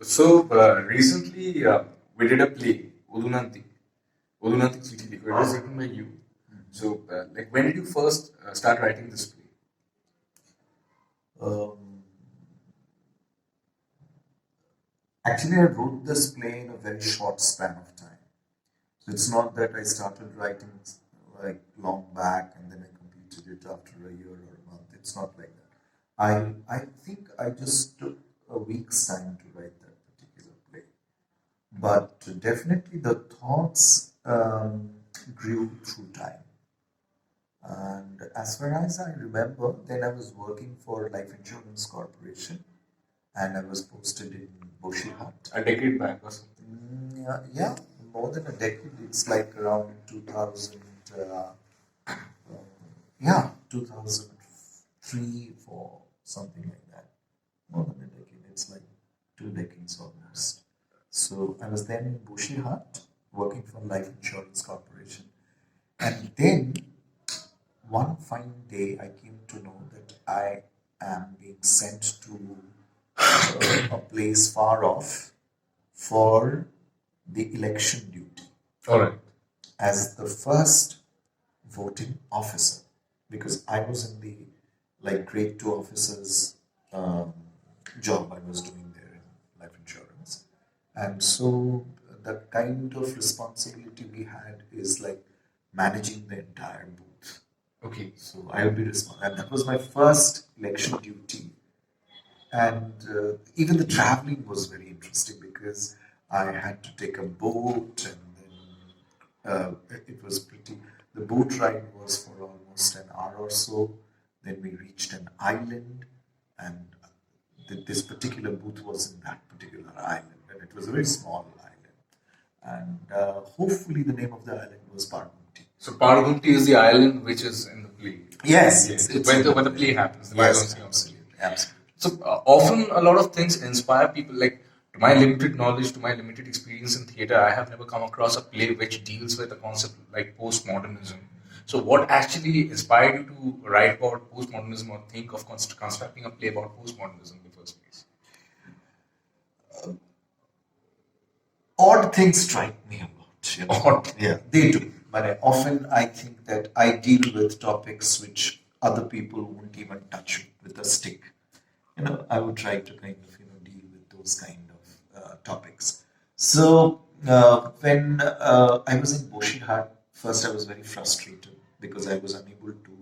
So recently we did a play, Adhunantik. Adhunantik Chithi Likho. It was written by you. So like when did you first start writing this play? Um, Actually, I wrote this play in a very short span of time. So it's not that I started writing like long back and then I completed it after a year or a month. It's not like that. I think I just took a week's time to write that particular play. But definitely the thoughts grew through time. And as far as I remember, then I was working for Life Insurance Corporation and I was posted in Boshihat. A decade back or something. Yeah, more than a decade. It's like around 2000. Yeah, 2003, 4, something like that. More than a decade. It's like 2 decades almost. So I was then in Boshihat working for Life Insurance Corporation, and then one fine day I came to know that I am being sent to a place far off for the election duty. All right. As the first voting officer, because I was in the like grade 2 officers job I was doing there in life insurance. And so the kind of responsibility we had is like managing the entire booth. Okay. So I will be responsible. And that was my first election duty. And even the traveling was very interesting because I had to take a boat, and then it was pretty. The boat ride was for almost an hour or so. Then we reached an island, and this particular booth was in that particular island, and it was a very small island. And hopefully, the name of the island was Parvati. So Parvati is the island which is in the play. Yes, it's where the play happens. Yes, absolutely. So often a lot of things inspire people. Like to my limited knowledge, to my limited experience in theatre, I have never come across a play which deals with a concept like postmodernism. So what actually inspired you to write about postmodernism or think of constructing a play about postmodernism in the first place? Odd things strike me about. Odd. Yeah, they do. But often I think that I deal with topics which other people won't even touch with a stick. I would try to kind of deal with those kind of topics. So when I was in Boshihat, first I was very frustrated because I was unable to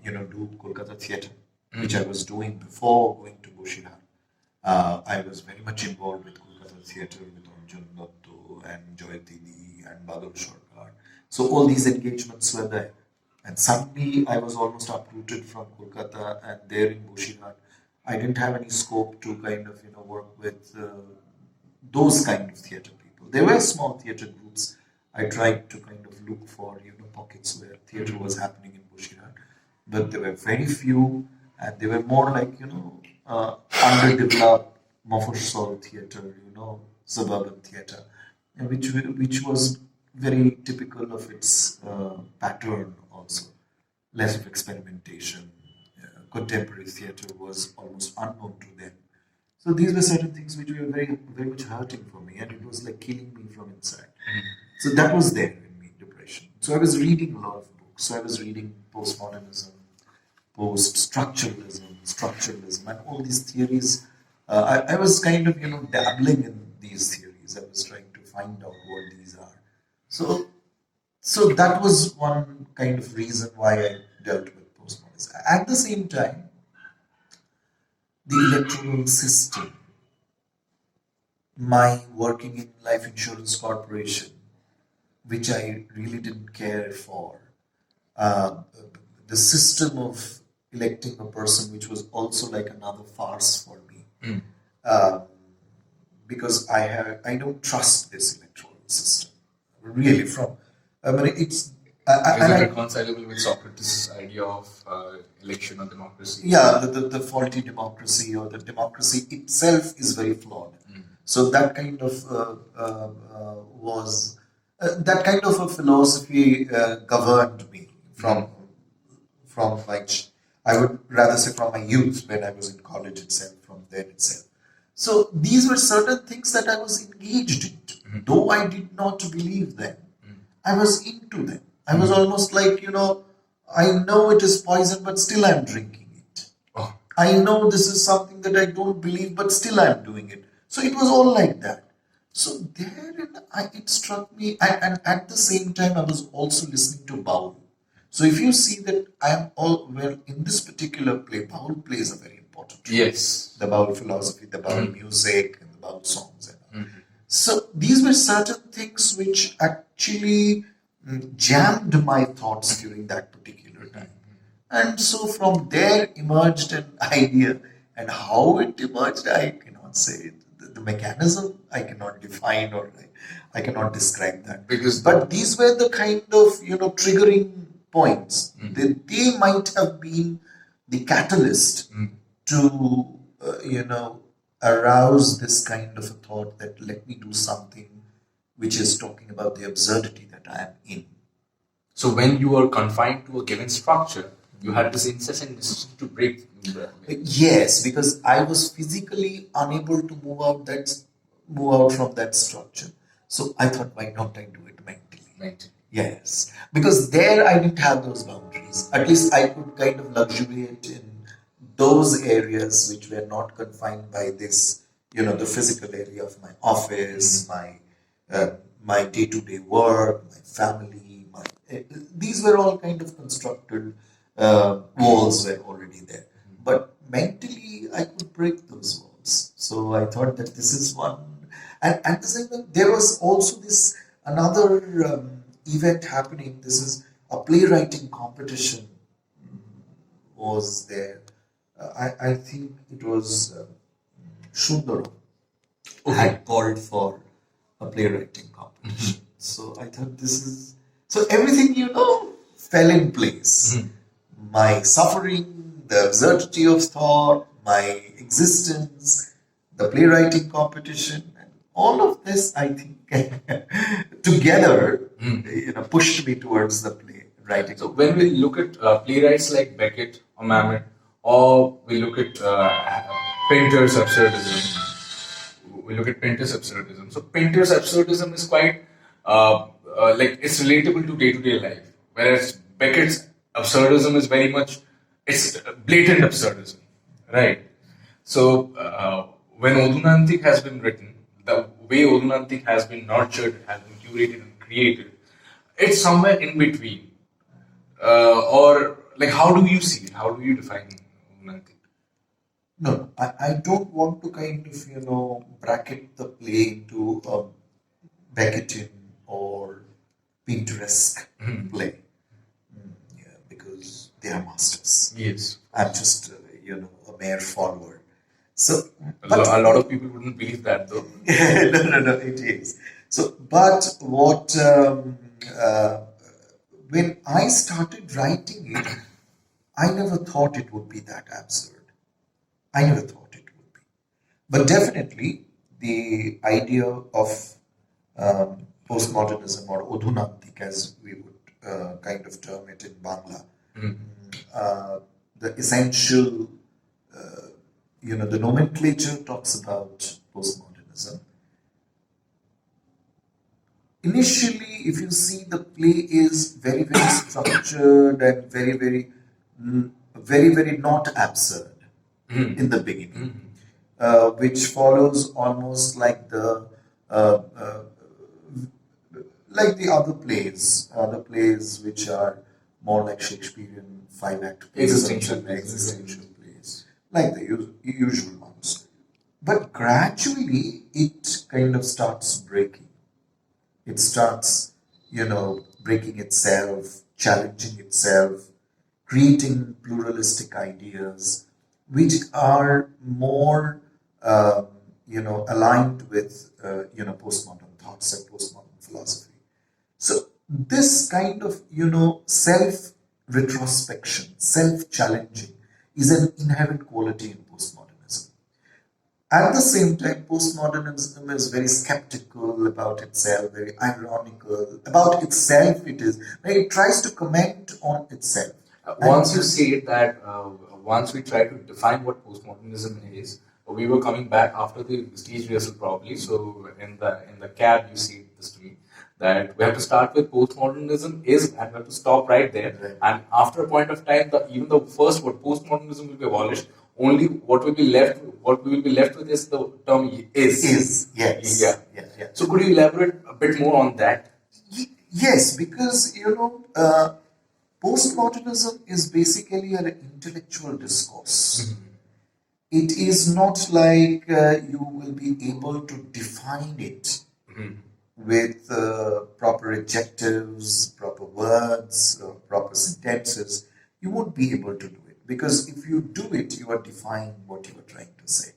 do Kolkata theatre, which I was doing before going to Boshihat. I was very much involved with Kolkata theatre with Arjun Datto and Joy Didi and Badur Sarkar. So all these engagements were there. And suddenly I was almost uprooted from Kolkata, and there in Boshihat, I didn't have any scope to kind of work with those kind of theatre people. There were small theatre groups. I tried to kind of look for pockets where theatre was happening in Boshihat, but there were very few, and they were more like underdeveloped Mofusol theatre, suburban theatre, which was very typical of its pattern also. Less of experimentation. Contemporary theatre was almost unknown to them. So these were certain things which were very, very much hurting for me, and it was like killing me from inside. So that was there in me, depression. So I was reading a lot of books. So I was reading postmodernism, structuralism, and all these theories. I was kind of dabbling in these theories. I was trying to find out what these are. So that was one kind of reason why I dealt with postmodernism. At the same time, the electoral system, my working in Life Insurance Corporation, which I really didn't care for, the system of electing a person, which was also like another farce for me, because I don't trust this electoral system really. It's Is it reconcilable with Socrates' idea of election or democracy? Yeah, the faulty democracy, or the democracy itself is very flawed. So that kind of that kind of a philosophy governed me from my, I would rather say from my youth when I was in college itself, from then itself. So these were certain things that I was engaged in. Though I did not believe them, I was into them. I was almost like, I know it is poison, but still I'm drinking it. Oh. I know this is something that I don't believe, but still I'm doing it. So it was all like that. So therein, it struck me, and at the same time, I was also listening to Baul. So if you see that I am in this particular play, Baul plays a very important role. Yes. The Baul philosophy, the Baul music, and the Baul songs. So these were certain things which actually jammed my thoughts during that particular time. And so from there emerged an idea, and how it emerged, I cannot say. The mechanism I cannot define, or I cannot describe that. But these were the kind of triggering points. They might have been the catalyst to arouse this kind of a thought that let me do something which is talking about the absurdity that I am in. So when you were confined to a given structure, you had this incessant necessity to break. Yes, because I was physically unable to move out from that structure. So I thought, why not I do it mentally? Yes, because there I didn't have those boundaries. At least I could kind of luxuriate in those areas which were not confined by this, the physical area of my office, my day-to-day work, my family. These were all kind of constructed walls were already there. But mentally, I could break those walls. So I thought that this is one. And at the same time, there was also this another event happening. This is a playwriting competition was there. I think it was Sundaram had called for a playwriting competition. So I thought this is... So everything, fell in place. My suffering, the absurdity of thought, my existence, the playwriting competition, and all of this, I think, together, pushed me towards the playwriting. So when we look at playwrights like Beckett or Mamet, or we look at Pinter's absurdism, So Pinter's absurdism is quite it's relatable to day-to-day life, whereas Beckett's absurdism is very much it's blatant absurdism, right? So when Adhunantik has been written, the way Adhunantik has been nurtured, has been curated and created, it's somewhere in between. Or like, how do you see it? How do you define Adhunantik? No, I don't want to kind of, bracket the play into a Beckettian or Pinteresque play. Because they are masters. Yes. I'm just, a mere follower. So, a lot of people wouldn't believe that, though. no, it is. So, but what, when I started writing it, I never thought it would be that absurd. I never thought it would be. But definitely, the idea of postmodernism or Adhunantik, as we would kind of term it in Bangla, the essential, the nomenclature talks about postmodernism. Initially, if you see, the play is very, very structured and very, very not absurd in the beginning, which follows almost like the other plays which are more like Shakespearean 5-act plays, existential plays, like the usual ones. But gradually, it kind of starts breaking. It starts, breaking itself, challenging itself, creating pluralistic ideas, which are more, aligned with, postmodern thoughts and postmodern philosophy. So this kind of, self-retrospection, self-challenging is an inherent quality in postmodernism. At the same time, postmodernism is very skeptical about itself, very ironical. About itself, it tries to comment on itself. Once you say that, once we try to define what postmodernism is, we were coming back after the stage rehearsal probably. So in the cab, you said this to me that we have to start with postmodernism is, and we have to stop right there. Right. And after a point of time, even the first word postmodernism will be abolished. Only what we will be left with is the term is. Is, yes. Yeah. Yeah. So could you elaborate a bit more on that? Yes, because postmodernism is basically an intellectual discourse. It is not like you will be able to define it with proper adjectives, proper words, proper sentences. You won't be able to do it, because if you do it, you are defining what you are trying to say.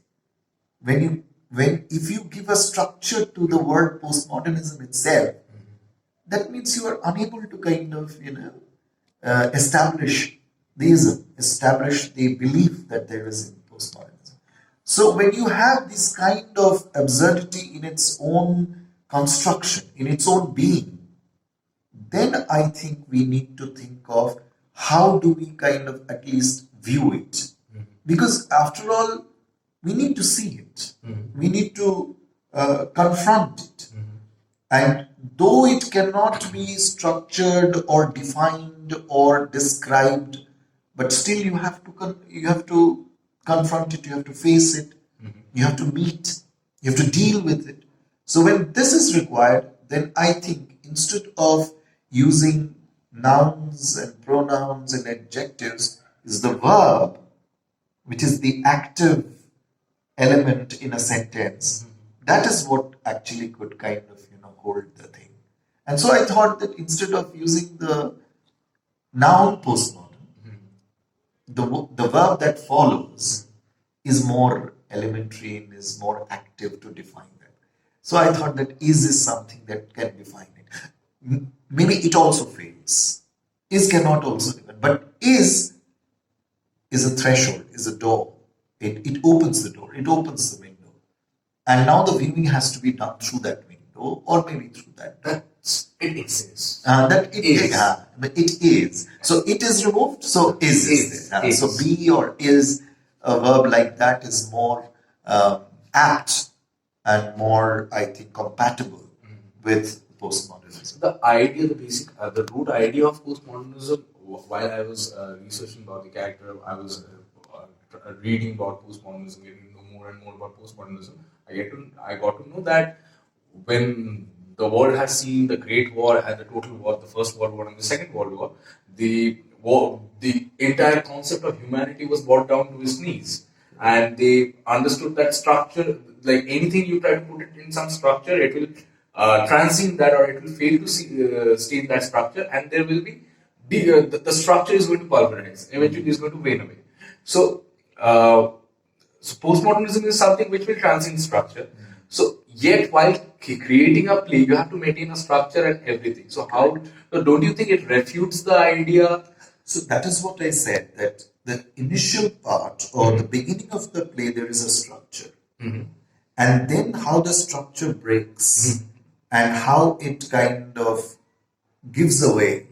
If you give a structure to the word postmodernism itself, that means you are unable to kind of establish theism, establish the belief that there is in postmodernism. So when you have this kind of absurdity in its own construction, in its own being, then I think we need to think of how do we kind of at least view it. Because after all, we need to see it. We need to confront it. And though it cannot be structured or defined or described, but still you have to confront it, you have to face it, you have to meet, you have to deal with it. So when this is required, then I think instead of using nouns and pronouns and adjectives, is the verb, which is the active element in a sentence. That is what actually could kind of hold the thing. And so I thought that instead of using the noun postmodern, the verb that follows is more elementary and is more active to define that. So I thought that is something that can define it. Maybe it also fails. Is cannot also define, but is a threshold, is a door. It opens the door, it opens the window. And now the viewing has to be done through that window, or maybe through that door. It exists. But it is. So it is removed, so is there. So be or is, a verb like that is more apt and more, I think, compatible with postmodernism. The idea, the root idea of postmodernism, while I was researching about the character, I was reading about postmodernism, getting to know more and more about postmodernism. I got to know that when the world has seen the Great War, had the total war, the First World War and the Second World War, the entire concept of humanity was brought down to its knees, and they understood that structure, like anything you try to put it in some structure, it will transcend that, or it will fail to stay in that structure, and there will be the structure is going to pulverize. Eventually, it's going to wane away. So postmodernism is something which will transcend structure. So yet, while creating a play, you have to maintain a structure and everything. So don't you think it refutes the idea? So that is what I said, that the initial part or the beginning of the play, there is a structure. And then how the structure breaks and how it kind of gives away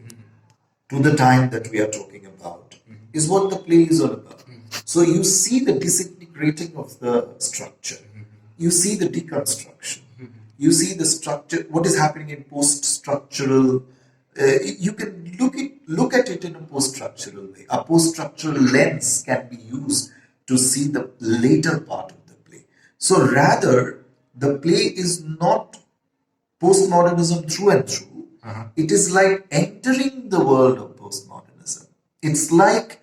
to the time that we are talking about is what the play is all about. So you see the disintegrating of the structure. You see the deconstruction. You see the structure, what is happening in post-structural. You can look at it in a post-structural way. A post-structural lens can be used to see the later part of the play. So rather, the play is not postmodernism through and through. It is like entering the world of postmodernism. It's like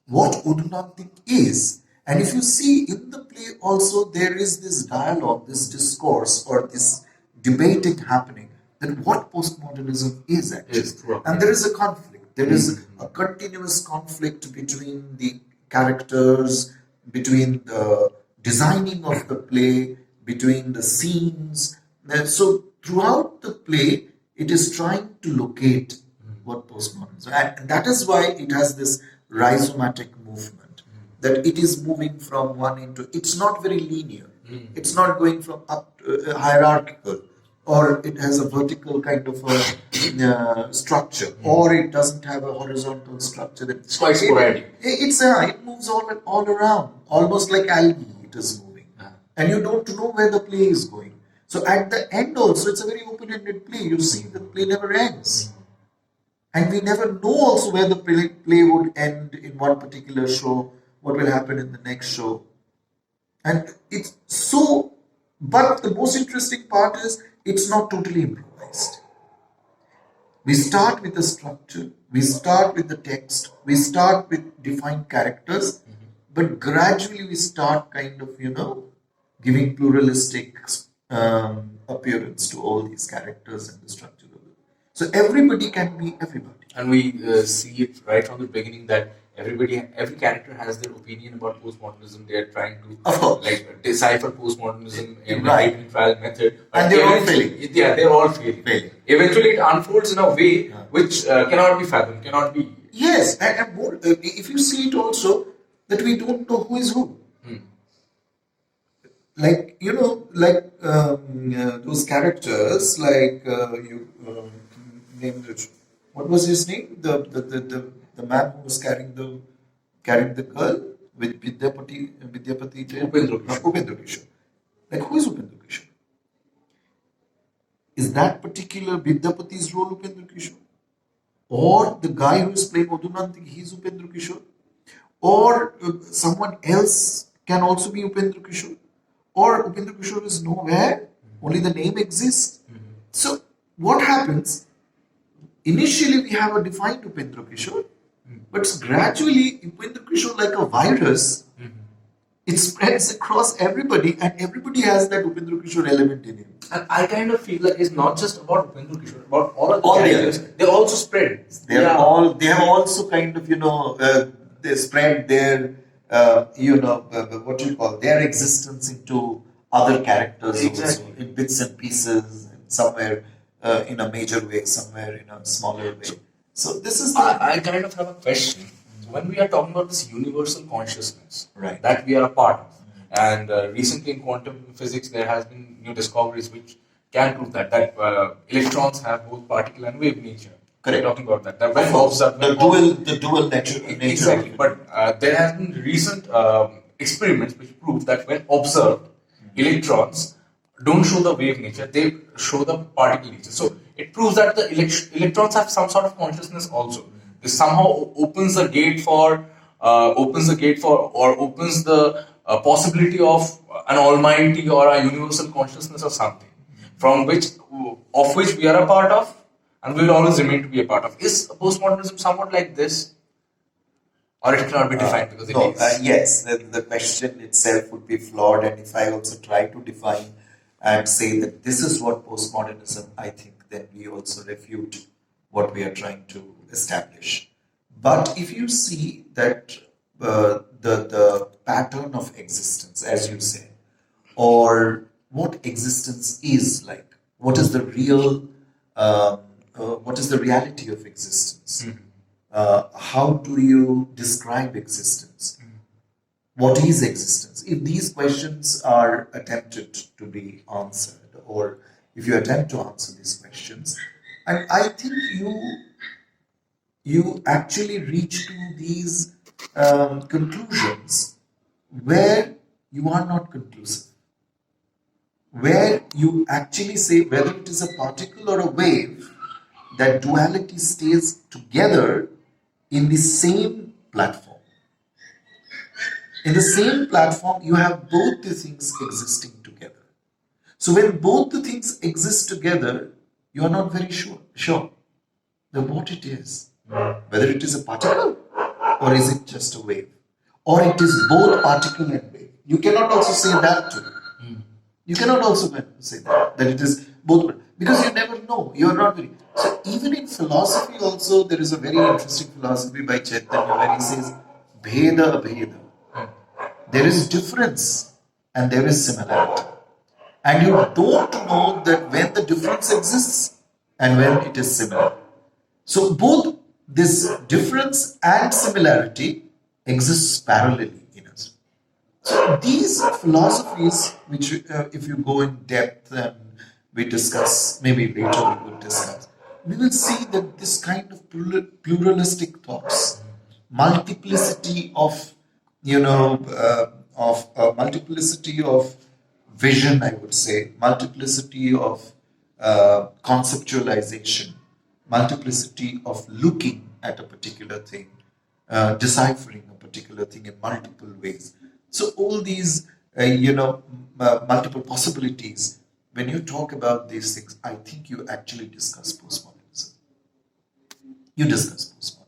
what Adhunantik is. And if you see in the play also, there is this dialogue, this discourse, or this debating happening, that what postmodernism is actually. And there is a conflict. There is a continuous conflict between the characters, between the designing of the play, between the scenes. And so throughout the play, it is trying to locate what postmodernism is. And that is why it has this rhizomatic movement. That it is moving from one into, it's not very linear. It's not going from up to hierarchical, or it has a vertical kind of a structure, or it doesn't have a horizontal structure. It's quite sporadic. It moves all around, almost like algae. It is moving. and you don't know where the play is going. So at the end also, it's a very open-ended play. You see the play never ends. And we never know also where the play would end in one particular show, what will happen in the next show. And it's so, but the most interesting part is it's not totally improvised. We start with the structure, we start with the text, we start with defined characters, but gradually we start kind of, giving pluralistic appearance to all these characters and the structure of it. So everybody can be everybody. And we see it right from the beginning that every character has their opinion about postmodernism. They are trying to decipher postmodernism in a deep trial method. And they're all failing. Yeah, they're all failing. Eventually, it unfolds in a way which cannot be fathomed, cannot be. Yes, and more, if you see it also, that we don't know who is who. Like, those characters, like you named it. What was his name? The man who was carrying the girl with Vidyapati Jain? Upendra Kishore. Like, who is Upendra Kishore? Is that particular Vidyapati's role Upendra Kishore? Or the guy who is playing Adhunantik, he is Upendra Kishore? Or someone else can also be Upendra Kishore? Or Upendra Kishore is nowhere, only the name exists. So, what happens? Initially, we have a defined Upendra Kishore, but gradually, Upendra Kishore, like a virus, it spreads across everybody, and everybody has that Upendra Kishore element in him. And I kind of feel like it's not just about Upendra Kishore, about all of the characters. They also spread. They have also kind of, they spread their, what do you call, their existence into other characters also, in bits and pieces, somewhere in a major way, somewhere in a smaller way. So this is I kind of have a question. When we are talking about this universal consciousness that we are a part of, and recently in quantum physics there has been new discoveries which can prove that electrons have both particle and wave nature. Correct. Talking about that when observed, the dual nature. Exactly. But there has been recent experiments which prove that when observed, electrons don't show the wave nature; they show the particle nature. So it proves that the electrons have some sort of consciousness also. This somehow opens the gate for opens the possibility of an almighty or a universal consciousness or something, of which we are a part of, and we will always remain to be a part of. Is postmodernism somewhat like this, or it cannot be defined because it is? Yes, the question itself would be flawed, and if I also try to define and say that this is what postmodernism, I think then we also refute what we are trying to establish. But if you see that the pattern of existence, as you say, or what existence is like, what is the reality of existence? How do you describe existence? What is existence? If these questions are attempted to be answered, or if you attempt to answer these questions, and I think you actually reach to these conclusions where you are not conclusive, where you actually say whether it is a particle or a wave, that duality stays together in the same platform. In the same platform, you have both the things existing together. So when both the things exist together, you are not very sure that what it is. Whether it is a particle or is it just a wave, or it is both particle and wave. You cannot also say that too. You cannot also say that it is both, because you never know. You are not very. So even in philosophy also, there is a very interesting philosophy by Chaitanya where he says, Bheda Abheda. There is difference and there is similarity. And you don't know that when the difference exists and when it is similar. So both this difference and similarity exists parallelly in us. So these philosophies, which if you go in depth and we discuss, maybe later we will discuss, we will see that this kind of pluralistic thoughts, multiplicity of, multiplicity of vision, I would say, multiplicity of conceptualization, multiplicity of looking at a particular thing, deciphering a particular thing in multiple ways. So all these, multiple possibilities. When you talk about these things, I think you actually discuss postmodernism. You discuss postmodernism.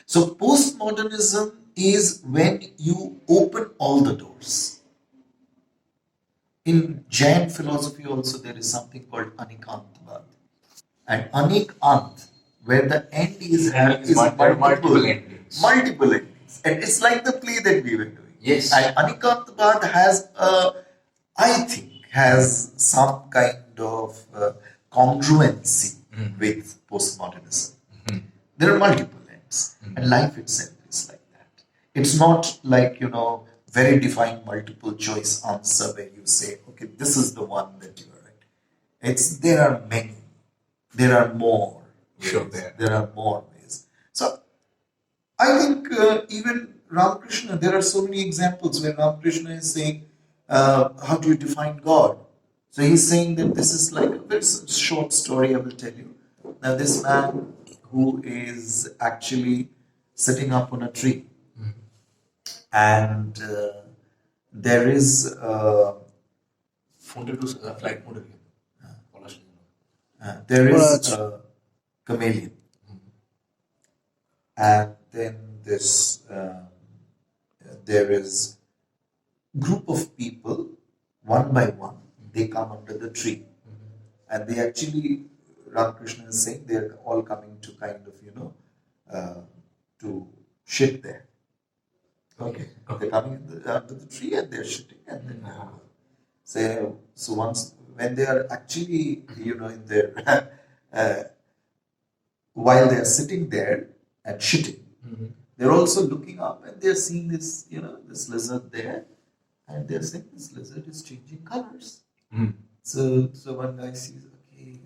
So postmodernism is when you open all the doors. In Jain philosophy also there is something called anikantavad. And anikant, where the end is multiple endings. Multiple endings. And it's like the play that we were doing. Yes. And anikantavad has some kind of congruency with postmodernism. There are multiple ends, and life itself is like that. It's not like, very defined multiple choice answer where you say, okay, this is the one that you are right. There are many. There are more ways. Sure, there are more ways. So I think even Ramakrishna, there are so many examples where Ramakrishna is saying, how do you define God? So he's saying that this is like a very short story I will tell you. Now this man who is actually sitting up on a tree, and there is there is a chameleon, and then there is group of people, one by one, they come under the tree, and they actually, Ramakrishna is saying, they're all coming to kind of, to shit there. Okay. They're coming under the tree and they're shitting, and then so once when they are actually, in their while they are sitting there and shitting, they're also looking up and they're seeing this, this lizard there, and they're saying this lizard is changing colors. So one guy sees, okay,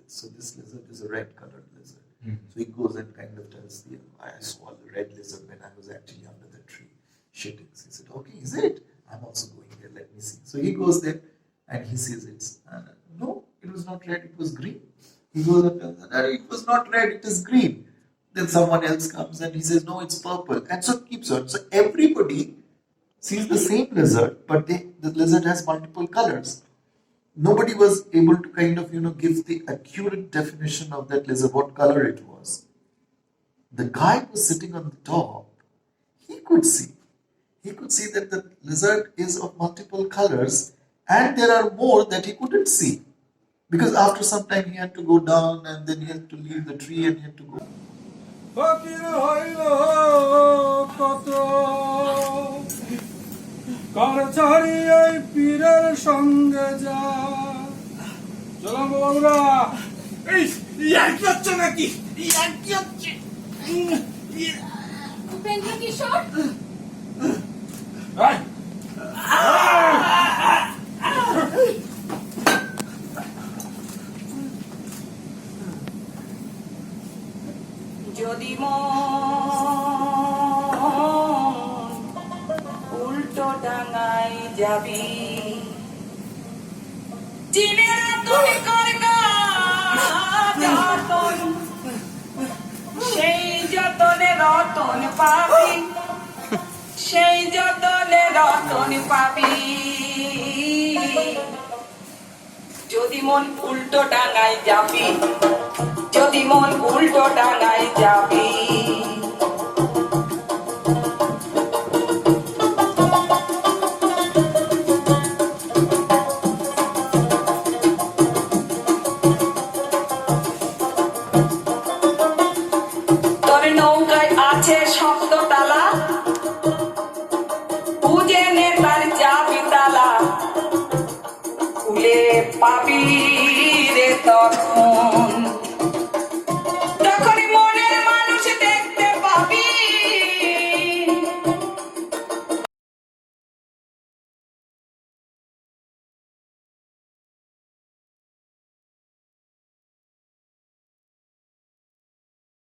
so this lizard is a red colored lizard. So he goes and kind of tells I saw the red lizard when I was actually under the tree shitting. So he said, okay, is it? I'm also going there, let me see. So he goes there and he sees it's, no, it was not red, it was green. He goes and tells him, it was not red, it is green. Then someone else comes and he says, no, it's purple. And so it keeps on. So everybody sees the same lizard, but the lizard has multiple colors. Nobody was able to kind of, give the accurate definition of that lizard, what color it was. The guy who was sitting on the top, he could see. He could see that the lizard is of multiple colors, and there are more that he couldn't see. Because after some time he had to go down, and then he had to leave the tree and he had to go. যদি উল্টো ডাঙায় যাবি চিনের তুই যতন সেই যতনে রতন পাবি সেই যতনে রতন পাবি যদি মন উল্টো ডাঙায় যাবি যদি মন উল্টো ডাঙায় যাবি তোর নৌকায় আছে শব্দ তালা বুঝে নে তার যাবি তালা খুলে পাবি রে তখন